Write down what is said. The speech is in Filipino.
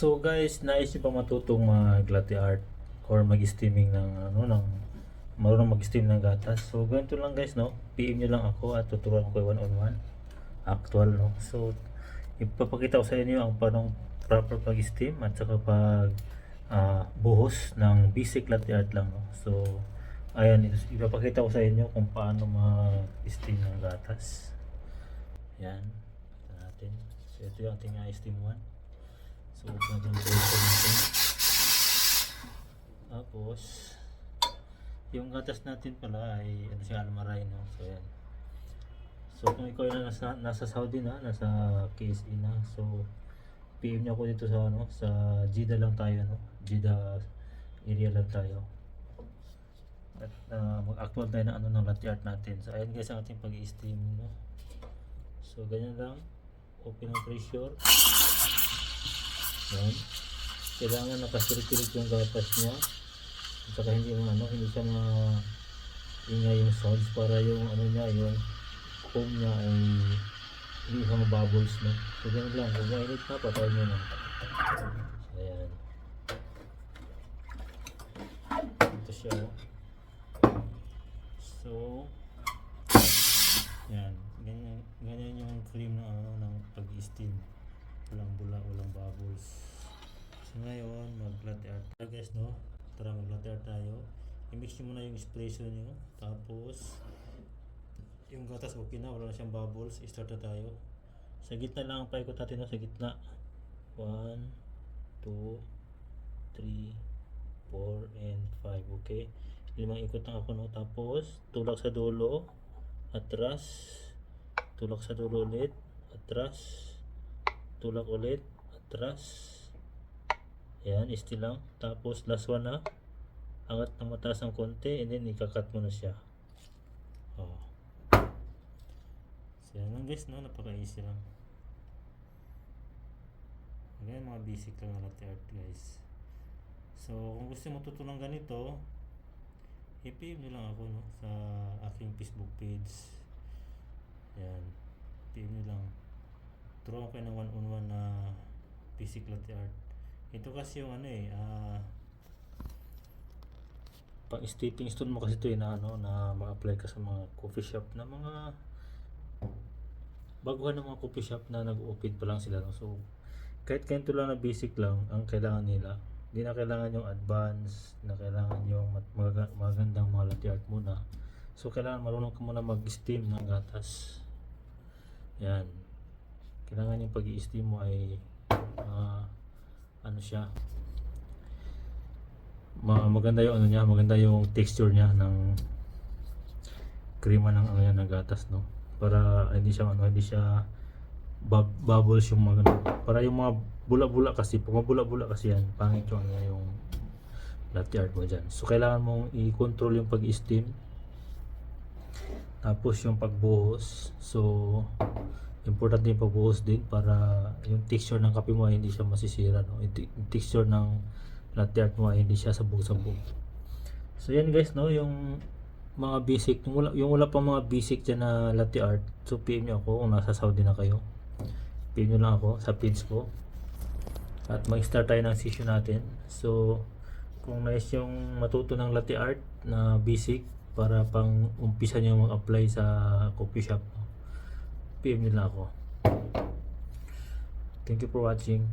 So guys, nais niyo pa matutong mag-latte art or mag-steaming ng marunong mag-steam ng gatas. So ganito lang guys, no. PM niyo lang ako at tuturuan ko kayo one on one. Actual, no. So ipapakita ko sa inyo ang paano proper pag-steam at saka pag buhos ng basic latte art lang, no. So ayan, ipapakita ko sa inyo kung paano mag-steam ng gatas. Yan. Ito natin. So ito yung ating steam 1. So open natin yung pressure natin. Tapos yung gatas natin pala ay ano siya, almaray, no. So yan. So kung ikaw ay nasa Saudi na, nasa KSA na, so PM niyo ako dito sa sa Jeddah lang tayo, no. Jeddah area lang tayo. At mag-actual tayo ng latte art natin. So ayan guys ang ating pag-i-steam, no. So ganyan lang. Open ang pressure. Yan. Kailangan nakasirit-sirit yung gatas niya. At saka hindi siya ingay yung sounds para yung niya, yung foam niya ay hindi siya bubbles, no. So ganyan lang. Kung mainit na, patayin nyo na. Ayan. Ito siya. So yan. Ganyan yung cream ng pag-steam. Walang bula, walang bubbles. So ngayon, mag-latte art. So guys, no? Tara, mag-latte art tayo. I-mix nyo muna yung espresso nyo. Tapos, yung gatas okay na, wala na siyang bubbles. I-start na tayo. Sa gitna lang ang paikot natin, no? Sa gitna. 1, 2, 3, 4, and 5. Okay? 5 ikot lang ako, no? Tapos, tulak sa dulo. Atras. Tulak sa dulo ulit. Atras. Tulak ulit, atras. Yan, still lang. Tapos last one na. Angat ng mataas ng konti and then ikakat mo na siya. Oh. So yan lang guys, no? Napaka-easy lang. Ganyan mga basic lang na latte art guys. So kung gusto mo matutunan ganito, i-PM nyo lang ako, no? Sa aking Facebook page. Yan. PM nyo lang. Turuan ko ng one-on-one na basic latte art. Ito kasi yung pang stepping stone mo kasi ito na na ma-apply ka sa mga coffee shop na mga baguhan ng mga coffee shop na nag-open pa lang sila, no? So kahit ganito lang na basic lang ang kailangan nila. Hindi na kailangan yung advance, na kailangan yung magandang mga latte art muna. So kailangan marunong ka muna mag-steam ng gatas. Yan. Kailangan yung pag-i-steam mo ay maganda yung maganda yung texture niya ng krema ng ng gatas, no. Para hindi siya bubbles yung para yung mga bula-bula kasi, pag mabula-bula kasi yan, pangit yung latte art mo dyan. So kailangan mong i-control yung pag-steam. Tapos yung pagbuhos. So importante yung pagbuhos din para yung texture ng kape mo ay hindi siya masisira, no? Yung texture ng latte art mo ay hindi siya sabog-sabog. So yan guys, no, yung mga basic, yung wala pang mga basic dyan na latte art, so PM nyo ako kung nasa Saudi na kayo. PM nyo lang ako sa page ko at mag-start tayo ng session natin. So kung nais yung matuto ng latte art na basic para pang umpisa nyo mag-apply sa coffee shop, no? PM nila ako. Thank you for watching.